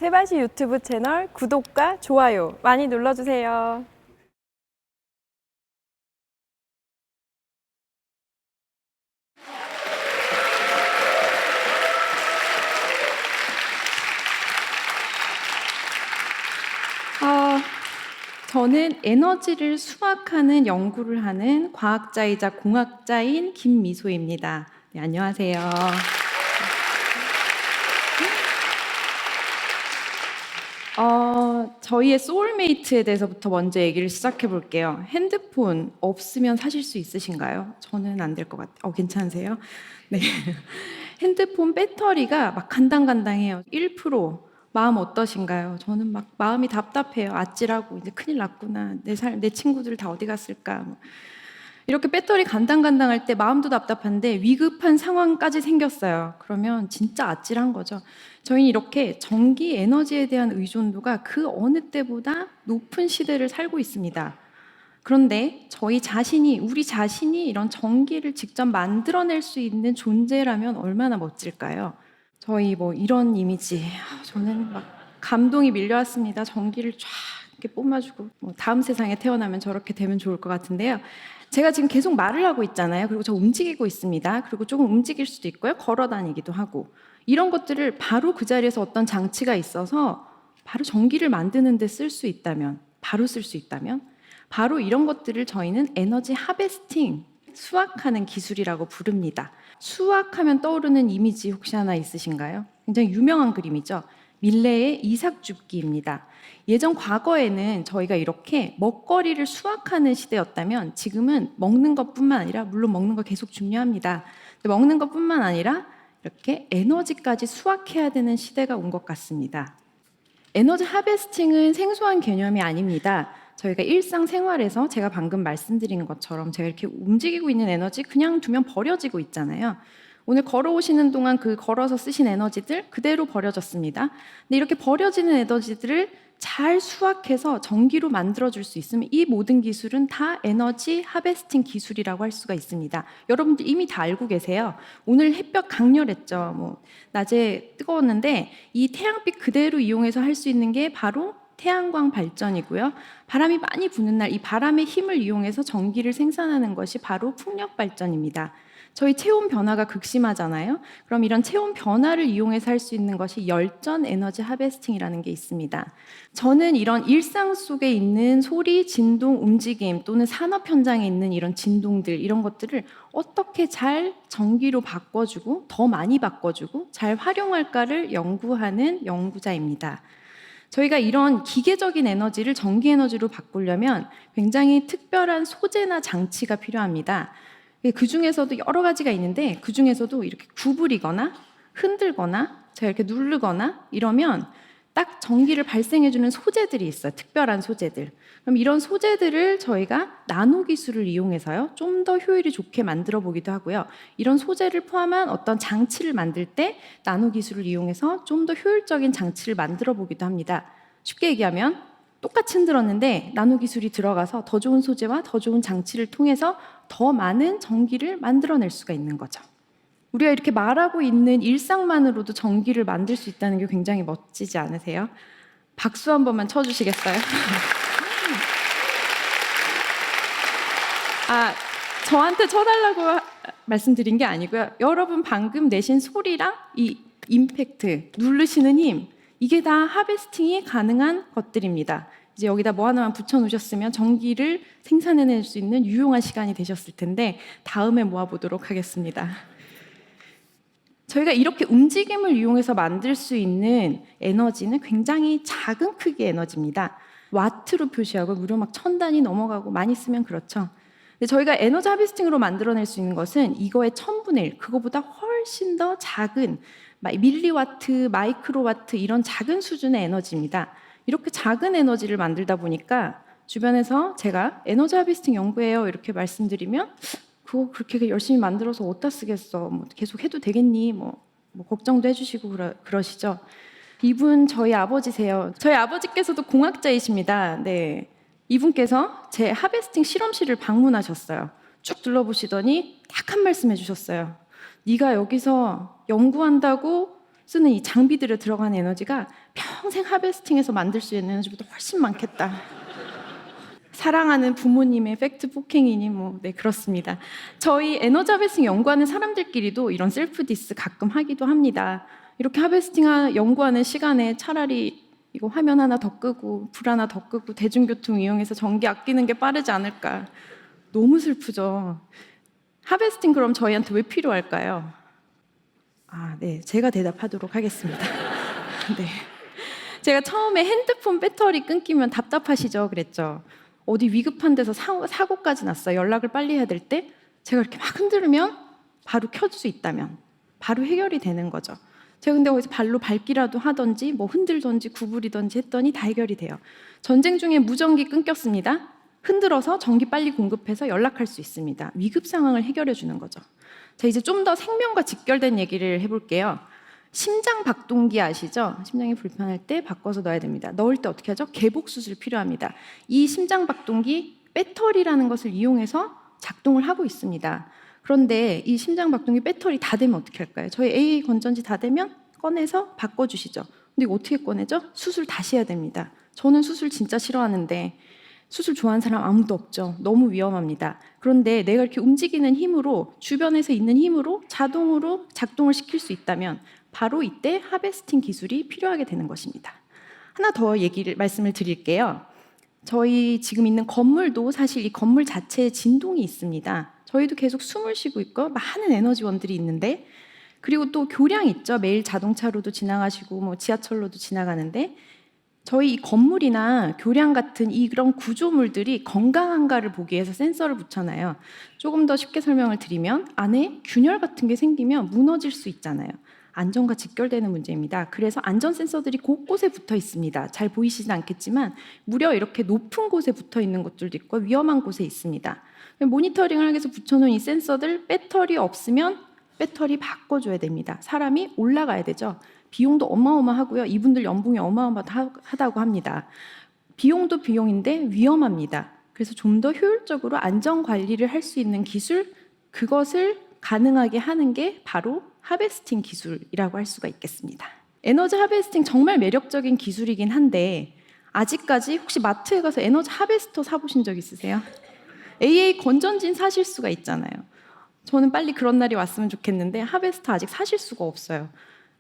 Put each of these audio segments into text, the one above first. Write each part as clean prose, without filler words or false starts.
세바시 유튜브 채널 구독과 좋아요 많이 눌러주세요. 저는 에너지를 수학하는 연구를 하는 과학자이자 공학자인 김미소입니다. 네, 안녕하세요. 저희의 소울메이트에 대해서부터 먼저 얘기를 시작해 볼게요. 핸드폰 없으면 사실 수 있으신가요? 저는 안 될 것 같아요. 괜찮으세요? 네. 핸드폰 배터리가 막 간당간당해요. 1%. 마음 어떠신가요? 저는 막 마음이 답답해요. 아찔하고 이제 큰일 났구나. 내 친구들 다 어디 갔을까? 이렇게 배터리 간당간당할 때 마음도 답답한데 위급한 상황까지 생겼어요. 그러면 진짜 아찔한 거죠. 저희는 이렇게 전기 에너지에 대한 의존도가 그 어느 때보다 높은 시대를 살고 있습니다. 그런데 우리 자신이 이런 전기를 직접 만들어낼 수 있는 존재라면 얼마나 멋질까요? 저희 이런 이미지, 저는 막 감동이 밀려왔습니다. 전기를 쫙 이렇게 뿜어주고 다음 세상에 태어나면 저렇게 되면 좋을 것 같은데요. 제가 지금 계속 말을 하고 있잖아요. 그리고 저 움직이고 있습니다. 그리고 조금 움직일 수도 있고요. 걸어 다니기도 하고. 이런 것들을 바로 그 자리에서 어떤 장치가 있어서 바로 전기를 만드는 데 쓸 수 있다면, 바로 쓸 수 있다면, 바로 이런 것들을 저희는 에너지 하베스팅, 수확하는 기술이라고 부릅니다. 수확하면 떠오르는 이미지 혹시 하나 있으신가요? 굉장히 유명한 그림이죠. 밀레의 이삭줍기입니다. 예전 과거에는 저희가 이렇게 먹거리를 수확하는 시대였다면 지금은 먹는 것뿐만 아니라, 물론 먹는 거 계속 중요합니다. 먹는 것뿐만 아니라 이렇게 에너지까지 수확해야 되는 시대가 온 것 같습니다. 에너지 하베스팅은 생소한 개념이 아닙니다. 저희가 일상생활에서 제가 방금 말씀드린 것처럼 제가 이렇게 움직이고 있는 에너지 그냥 두면 버려지고 있잖아요. 오늘 걸어오시는 동안 그 걸어서 쓰신 에너지들 그대로 버려졌습니다. 근데 이렇게 버려지는 에너지들을 잘 수확해서 전기로 만들어줄 수 있으면 이 모든 기술은 다 에너지 하베스팅 기술이라고 할 수가 있습니다. 여러분들 이미 다 알고 계세요. 오늘 햇볕 강렬했죠. 낮에 뜨거웠는데 이 태양빛 그대로 이용해서 할 수 있는 게 바로 태양광 발전이고요. 바람이 많이 부는 날 이 바람의 힘을 이용해서 전기를 생산하는 것이 바로 풍력 발전입니다. 저희 체온 변화가 극심하잖아요. 그럼 이런 체온 변화를 이용해서 할 수 있는 것이 열전 에너지 하베스팅이라는 게 있습니다. 저는 이런 일상 속에 있는 소리, 진동, 움직임 또는 산업 현장에 있는 이런 진동들, 이런 것들을 어떻게 잘 전기로 바꿔주고 더 많이 바꿔주고 잘 활용할까를 연구하는 연구자입니다. 저희가 이런 기계적인 에너지를 전기 에너지로 바꾸려면 굉장히 특별한 소재나 장치가 필요합니다. 그 중에서도 여러 가지가 있는데 그 중에서도 이렇게 구부리거나 흔들거나 제가 이렇게 누르거나 이러면 딱 전기를 발생해주는 소재들이 있어요. 특별한 소재들. 그럼 이런 소재들을 저희가 나노 기술을 이용해서요, 좀 더 효율이 좋게 만들어 보기도 하고요. 이런 소재를 포함한 어떤 장치를 만들 때 나노 기술을 이용해서 좀 더 효율적인 장치를 만들어 보기도 합니다. 쉽게 얘기하면 똑같이 흔들었는데 나노 기술이 들어가서 더 좋은 소재와 더 좋은 장치를 통해서 더 많은 전기를 만들어낼 수가 있는 거죠. 우리가 이렇게 말하고 있는 일상만으로도 전기를 만들 수 있다는 게 굉장히 멋지지 않으세요? 박수 한 번만 쳐주시겠어요? 저한테 쳐달라고 말씀드린 게 아니고요. 여러분 방금 내신 소리랑 이 임팩트, 누르시는 힘, 이게 다 하베스팅이 가능한 것들입니다. 이제 여기다 뭐 하나만 붙여놓으셨으면 전기를 생산해낼 수 있는 유용한 시간이 되셨을 텐데 다음에 모아보도록 하겠습니다. 저희가 이렇게 움직임을 이용해서 만들 수 있는 에너지는 굉장히 작은 크기의 에너지입니다. 와트로 표시하고 무려 막 1000단위 넘어가고 많이 쓰면 그렇죠. 근데 저희가 에너지 하베스팅으로 만들어낼 수 있는 것은 이거의 1000분의 1, 그거보다 훨씬 더 작은 밀리와트, 마이크로와트 이런 작은 수준의 에너지입니다. 이렇게 작은 에너지를 만들다 보니까 주변에서 제가 에너지 하베스팅 연구해요 이렇게 말씀드리면 그거 그렇게 열심히 만들어서 어디다 쓰겠어? 계속 해도 되겠니? 걱정도 해주시고 그러시죠. 이분 저희 아버지세요. 저희 아버지께서도 공학자이십니다. 네, 이분께서 제 하베스팅 실험실을 방문하셨어요. 쭉 둘러보시더니 딱 한 말씀 해주셨어요. 네가 여기서 연구한다고 쓰는 이 장비들에 들어간 에너지가 평생 하베스팅해서 만들 수 있는 에너지보다 훨씬 많겠다. 사랑하는 부모님의 팩트 폭행이니 네, 그렇습니다. 저희 에너지 하베스팅 연구하는 사람들끼리도 이런 셀프 디스 가끔 하기도 합니다. 이렇게 하베스팅 연구하는 시간에 차라리 이거 화면 하나 더 끄고 불 하나 더 끄고 대중교통 이용해서 전기 아끼는 게 빠르지 않을까. 너무 슬프죠. 하베스팅 그럼 저희한테 왜 필요할까요? 네, 제가 대답하도록 하겠습니다. 네. 제가 처음에 핸드폰 배터리 끊기면 답답하시죠? 그랬죠. 어디 위급한 데서 사고까지 났어요. 연락을 빨리 해야 될 때 제가 이렇게 막 흔들면 바로 켜줄 수 있다면 바로 해결이 되는 거죠. 제가 근데 거기서 발로 밟기라도 하던지 흔들던지 구부리던지 했더니 다 해결이 돼요. 전쟁 중에 무전기 끊겼습니다. 흔들어서 전기 빨리 공급해서 연락할 수 있습니다. 위급 상황을 해결해 주는 거죠. 자, 이제 좀 더 생명과 직결된 얘기를 해볼게요. 심장 박동기 아시죠? 심장이 불편할 때 바꿔서 넣어야 됩니다. 넣을 때 어떻게 하죠? 개복 수술 필요합니다. 이 심장 박동기 배터리라는 것을 이용해서 작동을 하고 있습니다. 그런데 이 심장 박동기 배터리 다 되면 어떻게 할까요? 저희 AA 건전지 다 되면 꺼내서 바꿔주시죠. 근데 이거 어떻게 꺼내죠? 수술 다시 해야 됩니다. 저는 수술 진짜 싫어하는데 수술 좋아하는 사람 아무도 없죠. 너무 위험합니다. 그런데 내가 이렇게 움직이는 힘으로 주변에서 있는 힘으로 자동으로 작동을 시킬 수 있다면 바로 이때 하베스팅 기술이 필요하게 되는 것입니다. 하나 더 말씀을 드릴게요. 저희 지금 있는 건물도 사실 이 건물 자체에 진동이 있습니다. 저희도 계속 숨을 쉬고 있고 많은 에너지원들이 있는데 그리고 또 교량 있죠. 매일 자동차로도 지나가시고 지하철로도 지나가는데 저희 이 건물이나 교량 같은 이런 구조물들이 건강한가를 보기 위해서 센서를 붙여놔요. 조금 더 쉽게 설명을 드리면 안에 균열 같은 게 생기면 무너질 수 있잖아요. 안전과 직결되는 문제입니다. 그래서 안전 센서들이 곳곳에 붙어 있습니다. 잘 보이시진 않겠지만 무려 이렇게 높은 곳에 붙어 있는 것들도 있고 위험한 곳에 있습니다. 모니터링을 하기 위해서 붙여놓은 이 센서들 배터리 없으면 배터리 바꿔줘야 됩니다. 사람이 올라가야 되죠. 비용도 어마어마하고요. 이분들 연봉이 어마어마하다고 합니다. 비용도 비용인데 위험합니다. 그래서 좀 더 효율적으로 안전 관리를 할 수 있는 기술, 그것을 가능하게 하는 게 바로 하베스팅 기술이라고 할 수가 있겠습니다. 에너지 하베스팅 정말 매력적인 기술이긴 한데 아직까지 혹시 마트에 가서 에너지 하베스터 사보신 적 있으세요? AA 건전지는 사실 수가 있잖아요. 저는 빨리 그런 날이 왔으면 좋겠는데 하베스터 아직 사실 수가 없어요.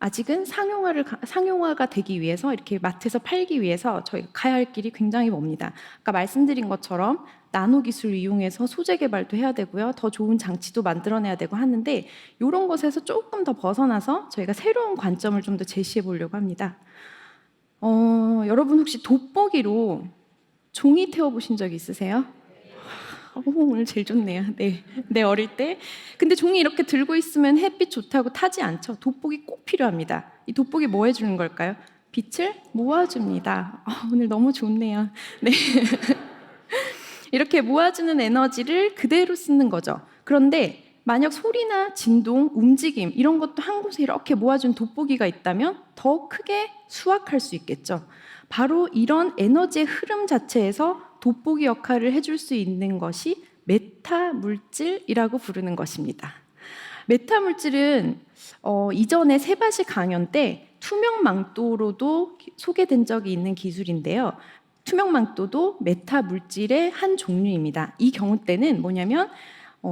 아직은 상용화가 되기 위해서 이렇게 마트에서 팔기 위해서 저희가 가야 할 길이 굉장히 멉니다. 아까 말씀드린 것처럼 나노 기술을 이용해서 소재 개발도 해야 되고요. 더 좋은 장치도 만들어내야 되고 하는데 이런 것에서 조금 더 벗어나서 저희가 새로운 관점을 좀 더 제시해 보려고 합니다. 여러분 혹시 돋보기로 종이 태워보신 적 있으세요? 오늘 제일 좋네요. 네, 어릴 때. 근데 종이 이렇게 들고 있으면 햇빛 좋다고 타지 않죠. 돋보기 꼭 필요합니다. 이 돋보기 뭐 해주는 걸까요? 빛을 모아줍니다. 오늘 너무 좋네요. 네. 이렇게 모아주는 에너지를 그대로 쓰는 거죠. 그런데 만약 소리나 진동, 움직임 이런 것도 한 곳에 이렇게 모아준 돋보기가 있다면 더 크게 수확할 수 있겠죠. 바로 이런 에너지의 흐름 자체에서 돋보기 역할을 해줄 수 있는 것이 메타 물질이라고 부르는 것입니다. 메타 물질은 이전에 세바시 강연 때 투명 망토로도 소개된 적이 있는 기술인데요. 투명 망토도 메타 물질의 한 종류입니다. 이 경우 때는 뭐냐면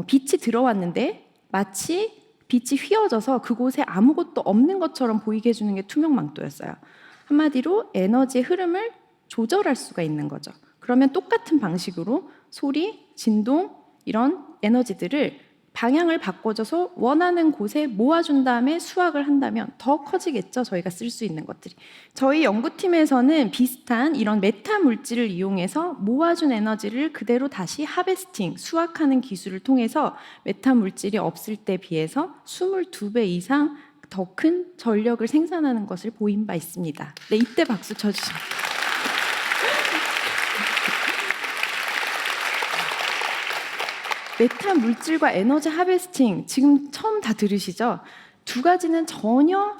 빛이 들어왔는데 마치 빛이 휘어져서 그곳에 아무것도 없는 것처럼 보이게 해주는 게 투명 망토였어요. 한마디로 에너지의 흐름을 조절할 수가 있는 거죠. 그러면 똑같은 방식으로 소리, 진동 이런 에너지들을 방향을 바꿔줘서 원하는 곳에 모아준 다음에 수확을 한다면 더 커지겠죠. 저희가 쓸 수 있는 것들이. 저희 연구팀에서는 비슷한 이런 메타 물질을 이용해서 모아준 에너지를 그대로 다시 하베스팅, 수확하는 기술을 통해서 메타 물질이 없을 때 비해서 22배 이상 더 큰 전력을 생산하는 것을 보인 바 있습니다. 네, 이때 박수 쳐주시면. 메타 물질과 에너지 하베스팅 지금 처음 다 들으시죠? 두 가지는 전혀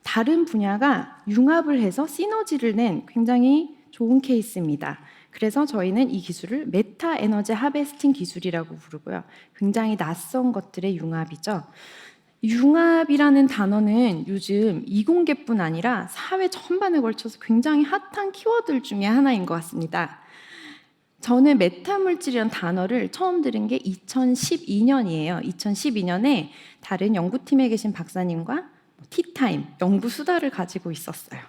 다른 분야가 융합을 해서 시너지를 낸 굉장히 좋은 케이스입니다. 그래서 저희는 이 기술을 메타 에너지 하베스팅 기술이라고 부르고요. 굉장히 낯선 것들의 융합이죠. 융합이라는 단어는 요즘 이공계뿐 아니라 사회 전반에 걸쳐서 굉장히 핫한 키워드 중에 하나인 것 같습니다. 저는 메타물질이라는 단어를 처음 들은 게 2012년이에요. 2012년에 다른 연구팀에 계신 박사님과 티타임, 연구 수다를 가지고 있었어요.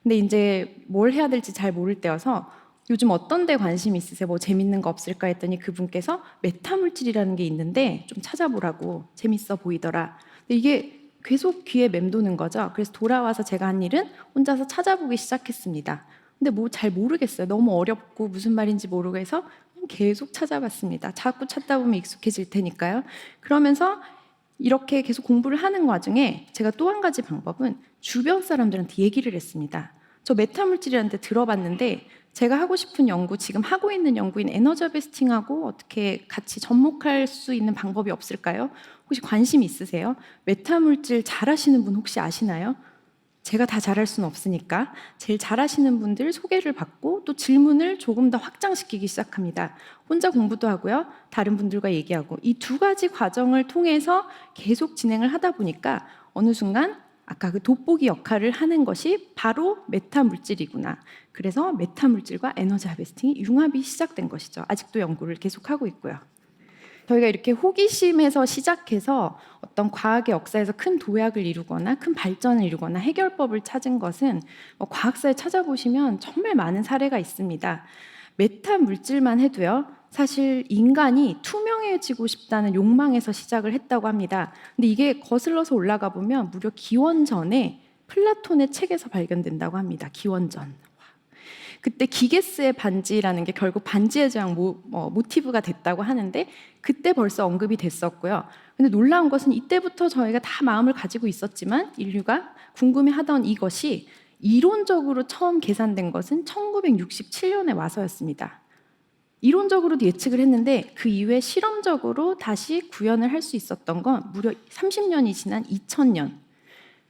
근데 이제 뭘 해야 될지 잘 모를 때여서 요즘 어떤 데 관심 있으세요? 뭐 재밌는 거 없을까 했더니 그분께서 메타물질이라는 게 있는데 좀 찾아보라고, 재밌어 보이더라. 근데 이게 계속 귀에 맴도는 거죠. 그래서 돌아와서 제가 한 일은 혼자서 찾아보기 시작했습니다. 근데 뭐 잘 모르겠어요. 너무 어렵고 무슨 말인지 모르고 해서 계속 찾아봤습니다. 자꾸 찾다 보면 익숙해질 테니까요. 그러면서 이렇게 계속 공부를 하는 와중에 제가 또 한 가지 방법은 주변 사람들한테 얘기를 했습니다. 저 메타물질이라는 데 들어봤는데 제가 하고 싶은 연구, 지금 하고 있는 연구인 에너지 하베스팅하고 어떻게 같이 접목할 수 있는 방법이 없을까요? 혹시 관심 있으세요? 메타물질 잘하시는 분 혹시 아시나요? 제가 다 잘할 수는 없으니까 제일 잘하시는 분들 소개를 받고 또 질문을 조금 더 확장시키기 시작합니다. 혼자 공부도 하고요. 다른 분들과 얘기하고 이 두 가지 과정을 통해서 계속 진행을 하다 보니까 어느 순간 아까 그 돋보기 역할을 하는 것이 바로 메타물질이구나. 그래서 메타물질과 에너지 하베스팅이 융합이 시작된 것이죠. 아직도 연구를 계속하고 있고요. 저희가 이렇게 호기심에서 시작해서 어떤 과학의 역사에서 큰 도약을 이루거나 큰 발전을 이루거나 해결법을 찾은 것은 과학사에 찾아보시면 정말 많은 사례가 있습니다. 메타 물질만 해도요. 사실 인간이 투명해지고 싶다는 욕망에서 시작을 했다고 합니다. 근데 이게 거슬러서 올라가 보면 무려 기원전에 플라톤의 책에서 발견된다고 합니다. 기원전. 그때 기게스의 반지라는 게 결국 반지의 제왕 모티브가 됐다고 하는데 그때 벌써 언급이 됐었고요. 근데 놀라운 것은 이때부터 저희가 다 마음을 가지고 있었지만 인류가 궁금해하던 이것이 이론적으로 처음 계산된 것은 1967년에 와서였습니다. 이론적으로도 예측을 했는데 그 이후에 실험적으로 다시 구현을 할 수 있었던 건 무려 30년이 지난 2000년.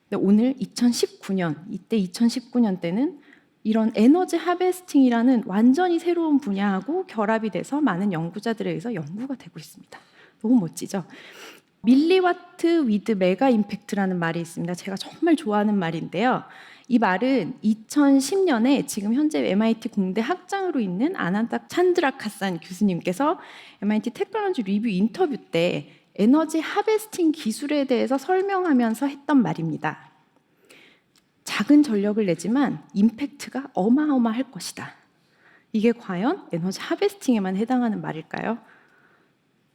근데 오늘 2019년, 이때 2019년 때는 이런 에너지 하베스팅이라는 완전히 새로운 분야하고 결합이 돼서 많은 연구자들에 의해서 연구가 되고 있습니다. 너무 멋지죠? 밀리와트 위드 메가 임팩트라는 말이 있습니다. 제가 정말 좋아하는 말인데요. 이 말은 2010년에 지금 현재 MIT 공대 학장으로 있는 아난타 찬드라카산 교수님께서 MIT 테크놀로지 리뷰 인터뷰 때 에너지 하베스팅 기술에 대해서 설명하면서 했던 말입니다. 작은 전력을 내지만 임팩트가 어마어마할 것이다. 이게 과연 에너지 하베스팅에만 해당하는 말일까요?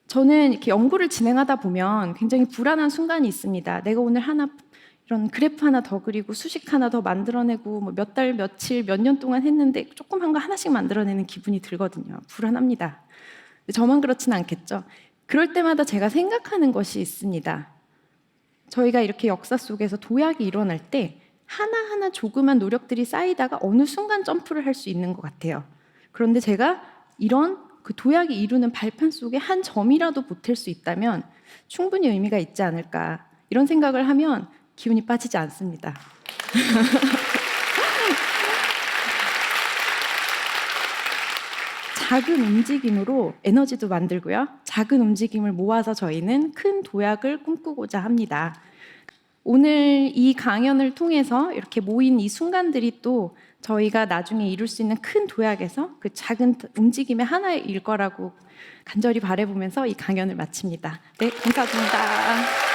저는 이렇게 연구를 진행하다 보면 굉장히 불안한 순간이 있습니다. 내가 오늘 이런 그래프 하나 더 그리고 수식 하나 더 만들어내고 몇 달, 며칠, 몇 년 동안 했는데 조금 한 거 하나씩 만들어내는 기분이 들거든요. 불안합니다. 저만 그렇지는 않겠죠. 그럴 때마다 제가 생각하는 것이 있습니다. 저희가 이렇게 역사 속에서 도약이 일어날 때 하나하나 조그만 노력들이 쌓이다가 어느 순간 점프를 할 수 있는 것 같아요. 그런데 제가 이런 그 도약이 이루는 발판 속에 한 점이라도 보탤 수 있다면 충분히 의미가 있지 않을까. 이런 생각을 하면 기운이 빠지지 않습니다. 작은 움직임으로 에너지도 만들고요. 작은 움직임을 모아서 저희는 큰 도약을 꿈꾸고자 합니다. 오늘 이 강연을 통해서 이렇게 모인 이 순간들이 또 저희가 나중에 이룰 수 있는 큰 도약에서 그 작은 움직임의 하나일 거라고 간절히 바라보면서 이 강연을 마칩니다. 네, 감사합니다.